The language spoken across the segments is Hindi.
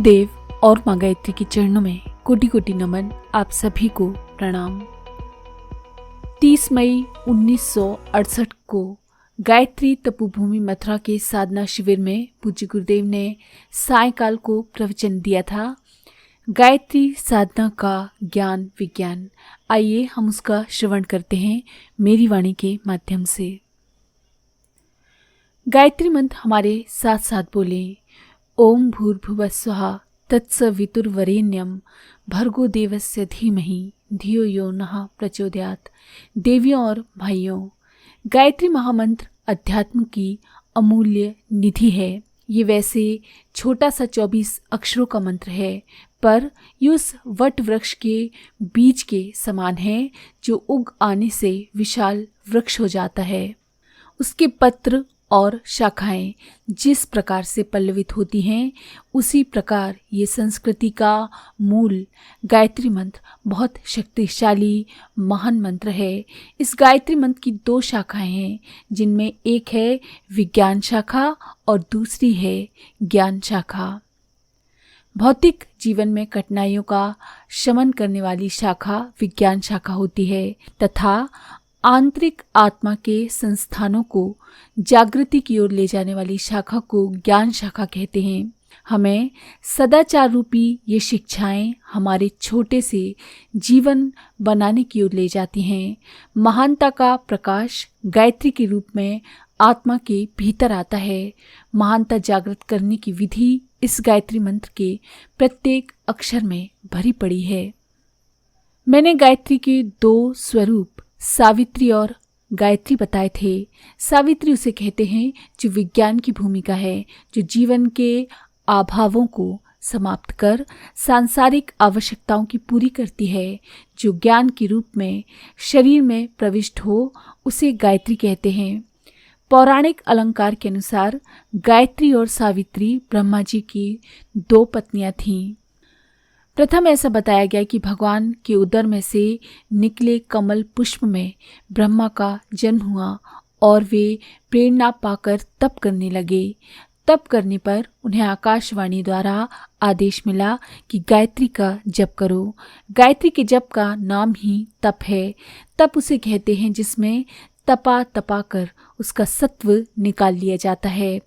गुरुदेव और माँ गायत्री के चरणों में कोटि कोटि नमन। आप सभी को प्रणाम। 30 मई 1968 को गायत्री तपोभूमि मथुरा के साधना शिविर में पूज्य गुरुदेव ने सायकाल को प्रवचन दिया था, गायत्री साधना का ज्ञान विज्ञान। आइए हम उसका श्रवण करते हैं मेरी वाणी के माध्यम से। गायत्री मंत्र हमारे साथ साथ बोले। ओम भूर्भुवः स्वः तत्सवितुर्वरेण्यं भर्गो देवस्य धीमहि धियो यो नः प्रचोदयात्। देवियों और भाइयों, गायत्री महामंत्र अध्यात्म की अमूल्य निधि है। ये वैसे छोटा सा 24 अक्षरों का मंत्र है, पर ये उस वट वृक्ष के बीज के समान है जो उग आने से विशाल वृक्ष हो जाता है। उसके पत्र और शाखाएं जिस प्रकार से पल्लवित होती हैं, उसी प्रकार ये संस्कृति का मूल गायत्री मंत्र बहुत शक्तिशाली महान मंत्र है। इस गायत्री मंत्र की 2 शाखाएं हैं, जिनमें एक है विज्ञान शाखा और दूसरी है ज्ञान शाखा। भौतिक जीवन में कठिनाइयों का शमन करने वाली शाखा विज्ञान शाखा होती है तथा आंतरिक आत्मा के संस्थानों को जागृति की ओर ले जाने वाली शाखा को ज्ञान शाखा कहते हैं। हमें सदाचार रूपी ये शिक्षाएं हमारे छोटे से जीवन बनाने की ओर ले जाती हैं। महानता का प्रकाश गायत्री के रूप में आत्मा के भीतर आता है। महानता जागृत करने की विधि इस गायत्री मंत्र के प्रत्येक अक्षर में भरी पड़ी है। मैंने गायत्री के 2 स्वरूप सावित्री और गायत्री बताए थे। सावित्री उसे कहते हैं जो विज्ञान की भूमिका है, जो जीवन के अभावों को समाप्त कर सांसारिक आवश्यकताओं की पूरी करती है। जो ज्ञान के रूप में शरीर में प्रविष्ट हो, उसे गायत्री कहते हैं। पौराणिक अलंकार के अनुसार गायत्री और सावित्री ब्रह्मा जी की 2 पत्नियां थीं। प्रथम ऐसा बताया गया कि भगवान के उदर में से निकले कमल पुष्प में ब्रह्मा का जन्म हुआ और वे प्रेरणा पाकर तप करने लगे। तप करने पर उन्हें आकाशवाणी द्वारा आदेश मिला कि गायत्री का जप करो। गायत्री के जप का नाम ही तप है। तप उसे कहते हैं जिसमें तपा कर उसका सत्व निकाल लिया जाता है।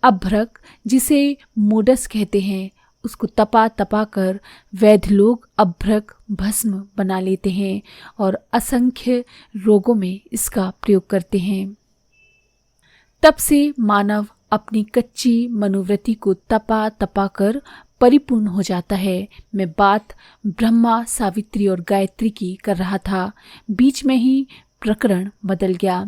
अभ्रक, जिसे मोडस कहते हैं, उसको तपा कर वैद्य लोग अभ्रक भस्म बना लेते हैं और असंख्य रोगों में इसका प्रयोग करते हैं। तब से मानव अपनी कच्ची मनोवृत्ति को तपा कर परिपूर्ण हो जाता है। मैं बात ब्रह्मा, सावित्री और गायत्री की कर रहा था। बीच में ही प्रकरण बदल गया।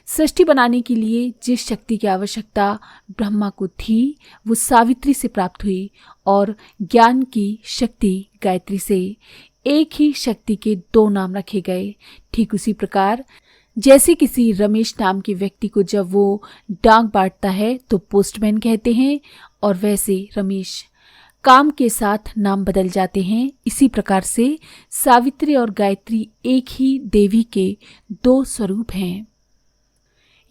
सृष्टि बनाने के लिए जिस शक्ति की आवश्यकता ब्रह्मा को थी, वो सावित्री से प्राप्त हुई और ज्ञान की शक्ति गायत्री से। एक ही शक्ति के 2 नाम रखे गए। ठीक उसी प्रकार जैसे किसी रमेश नाम के व्यक्ति को जब वो डाक बांटता है तो पोस्टमैन कहते हैं, और वैसे रमेश काम के साथ नाम बदल जाते हैं। इसी प्रकार से सावित्री और गायत्री एक ही देवी के 2 स्वरूप हैं।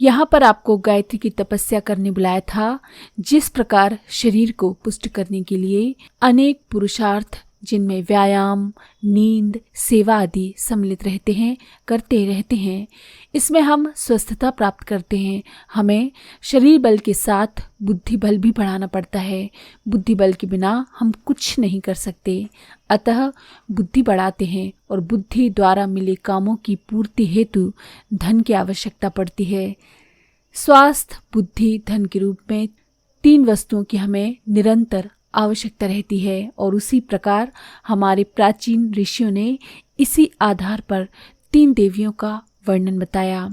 यहाँ पर आपको गायत्री की तपस्या करने बुलाया था। जिस प्रकार शरीर को पुष्ट करने के लिए अनेक पुरुषार्थ, जिनमें व्यायाम, नींद, सेवा आदि सम्मिलित रहते हैं, करते रहते हैं, इसमें हम स्वस्थता प्राप्त करते हैं। हमें शरीर बल के साथ बुद्धि बल भी बढ़ाना पड़ता है। बुद्धि बल के बिना हम कुछ नहीं कर सकते। अतः बुद्धि बढ़ाते हैं और बुद्धि द्वारा मिले कामों की पूर्ति हेतु धन की आवश्यकता पड़ती है। स्वास्थ्य, बुद्धि, धन के रूप में 3 वस्तुओं की हमें निरंतर आवश्यकता रहती है। और उसी प्रकार हमारे प्राचीन ऋषियों ने इसी आधार पर 3 देवियों का वर्णन बताया।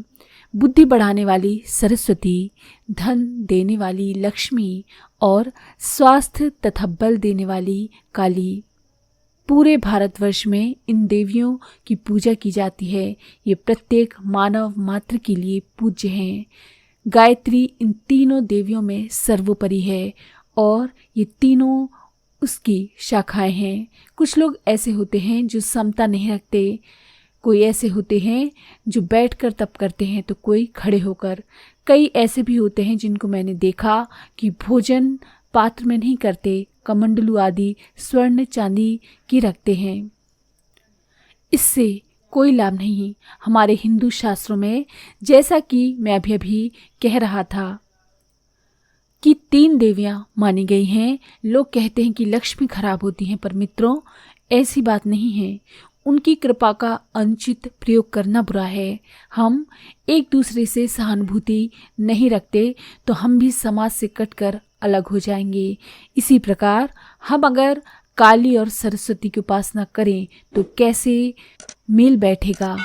बुद्धि बढ़ाने वाली सरस्वती, धन देने वाली लक्ष्मी और स्वास्थ्य तथा बल देने वाली काली। पूरे भारतवर्ष में इन देवियों की पूजा की जाती है। ये प्रत्येक मानव मात्र के लिए पूज्य हैं। गायत्री इन तीनों देवियों में सर्वोपरि है और ये तीनों उसकी शाखाएं हैं। कुछ लोग ऐसे होते हैं जो समता नहीं रखते, कोई ऐसे होते हैं जो बैठकर तप करते हैं तो कोई खड़े होकर। कई ऐसे भी होते हैं जिनको मैंने देखा कि भोजन पात्र में नहीं करते, कमंडलू आदि स्वर्ण चांदी की रखते हैं। इससे कोई लाभ नहीं। हमारे हिंदू शास्त्रों में, जैसा कि मैं अभी कह रहा था, कि 3 देवियां मानी गई हैं। लोग कहते हैं कि लक्ष्मी खराब होती हैं, पर मित्रों ऐसी बात नहीं है। उनकी कृपा का अनुचित प्रयोग करना बुरा है। हम एक दूसरे से सहानुभूति नहीं रखते तो हम भी समाज से कटकर अलग हो जाएंगे। इसी प्रकार हम अगर काली और सरस्वती की उपासना करें तो कैसे मेल बैठेगा।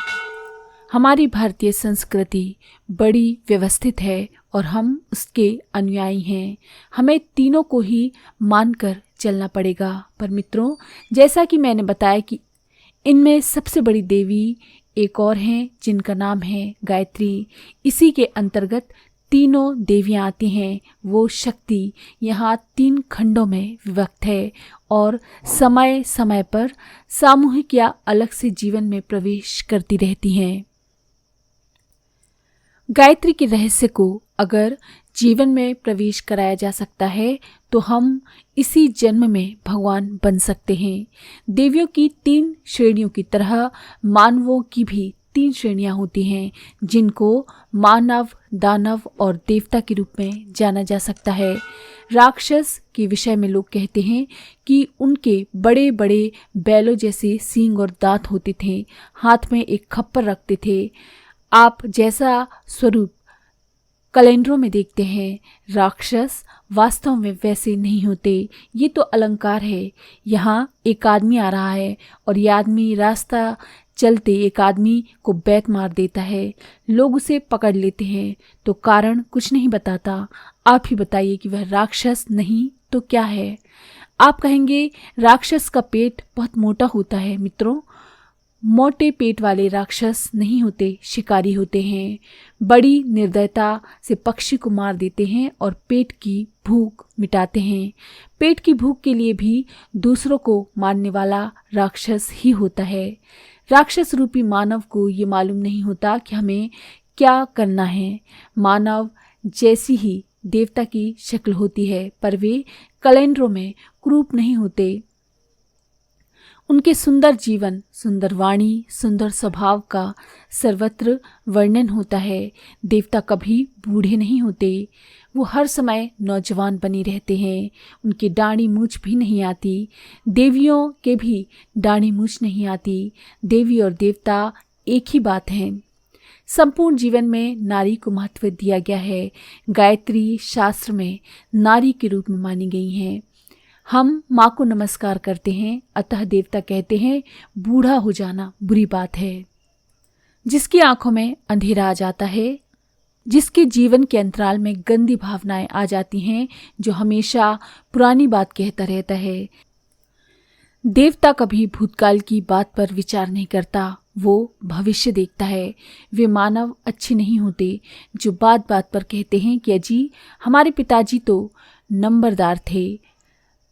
हमारी भारतीय संस्कृति बड़ी व्यवस्थित है और हम उसके अनुयायी हैं। हमें तीनों को ही मानकर चलना पड़ेगा। पर मित्रों, जैसा कि मैंने बताया कि इनमें सबसे बड़ी देवी एक और हैं जिनका नाम है गायत्री। इसी के अंतर्गत तीनों देवियां आती हैं। वो शक्ति यहाँ 3 खंडों में विभक्त है और समय समय पर सामूहिक या अलग से जीवन में प्रवेश करती रहती हैं। गायत्री के रहस्य को अगर जीवन में प्रवेश कराया जा सकता है तो हम इसी जन्म में भगवान बन सकते हैं। देवियों की 3 श्रेणियों की तरह मानवों की भी 3 श्रेणियां होती हैं, जिनको मानव, दानव और देवता के रूप में जाना जा सकता है। राक्षस के विषय में लोग कहते हैं कि उनके बड़े बड़े बैलों जैसे सींग और दांत होते थे, हाथ में एक खप्पर रखते थे। आप जैसा स्वरूप कैलेंडरों में देखते हैं, राक्षस वास्तव में वैसे नहीं होते। ये तो अलंकार है। यहाँ एक आदमी आ रहा है और ये आदमी रास्ता चलते एक आदमी को बैत मार देता है। लोग उसे पकड़ लेते हैं तो कारण कुछ नहीं बताता। आप ही बताइए कि वह राक्षस नहीं तो क्या है। आप कहेंगे राक्षस का पेट बहुत मोटा होता है। मित्रों, मोटे पेट वाले राक्षस नहीं होते, शिकारी होते हैं। बड़ी निर्दयता से पक्षी को मार देते हैं और पेट की भूख मिटाते हैं। पेट की भूख के लिए भी दूसरों को मारने वाला राक्षस ही होता है। राक्षस रूपी मानव को ये मालूम नहीं होता कि हमें क्या करना है। मानव जैसी ही देवता की शक्ल होती है, पर वे कैलेंडरों में क्रूप नहीं होते। उनके सुंदर जीवन, सुंदर वाणी, सुंदर स्वभाव का सर्वत्र वर्णन होता है। देवता कभी बूढ़े नहीं होते, वो हर समय नौजवान बने रहते हैं। उनकी दाढ़ी मूछ भी नहीं आती। देवियों के भी दाढ़ी मूछ नहीं आती। देवी और देवता एक ही बात है। संपूर्ण जीवन में नारी को महत्व दिया गया है। गायत्री शास्त्र में नारी के रूप में मानी गई हैं। हम माँ को नमस्कार करते हैं, अतः देवता कहते हैं बूढ़ा हो जाना बुरी बात है। जिसकी आंखों में अंधेरा आ जाता है, जिसके जीवन के अंतराल में गंदी भावनाएं आ जाती हैं, जो हमेशा पुरानी बात कहता रहता है। देवता कभी भूतकाल की बात पर विचार नहीं करता, वो भविष्य देखता है। वे मानव अच्छे नहीं होते जो बात बात पर कहते हैं कि अजी हमारे पिताजी तो नंबरदार थे,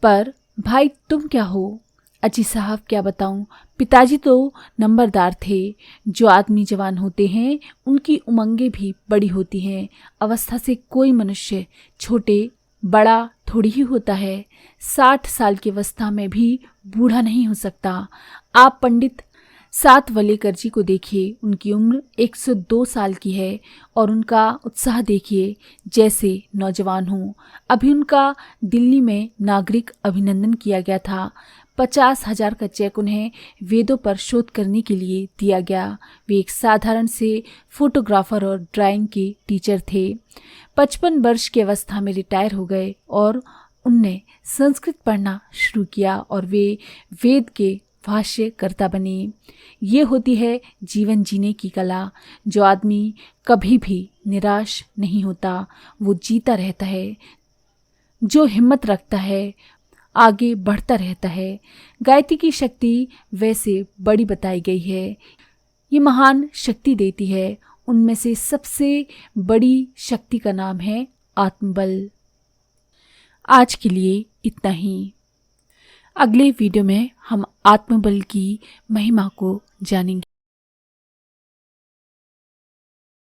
पर भाई तुम क्या हो। अजी साहब क्या बताऊं, पिताजी तो नंबरदार थे। जो आदमी जवान होते हैं उनकी उमंगें भी बड़ी होती हैं। अवस्था से कोई मनुष्य छोटे बड़ा थोड़ी ही होता है। 60 साल की अवस्था में भी बूढ़ा नहीं हो सकता। आप पंडित सातवलेकर जी को देखिए, उनकी उम्र 102 साल की है और उनका उत्साह देखिए जैसे नौजवान हो। अभी उनका दिल्ली में नागरिक अभिनंदन किया गया था। 50,000 का चेक उन्हें वेदों पर शोध करने के लिए दिया गया। वे एक साधारण से फोटोग्राफर और ड्राइंग के टीचर थे। 55 वर्ष की अवस्था में रिटायर हो गए और उनने संस्कृत पढ़ना शुरू किया और वे वेद के भाष्यकर्ता बने। ये होती है जीवन जीने की कला। जो आदमी कभी भी निराश नहीं होता, वो जीता रहता है। जो हिम्मत रखता है, आगे बढ़ता रहता है। गायत्री की शक्ति वैसे बड़ी बताई गई है। ये महान शक्ति देती है। उनमें से सबसे बड़ी शक्ति का नाम है आत्मबल। आज के लिए इतना ही। अगले वीडियो में हम आत्मबल की महिमा को जानेंगे।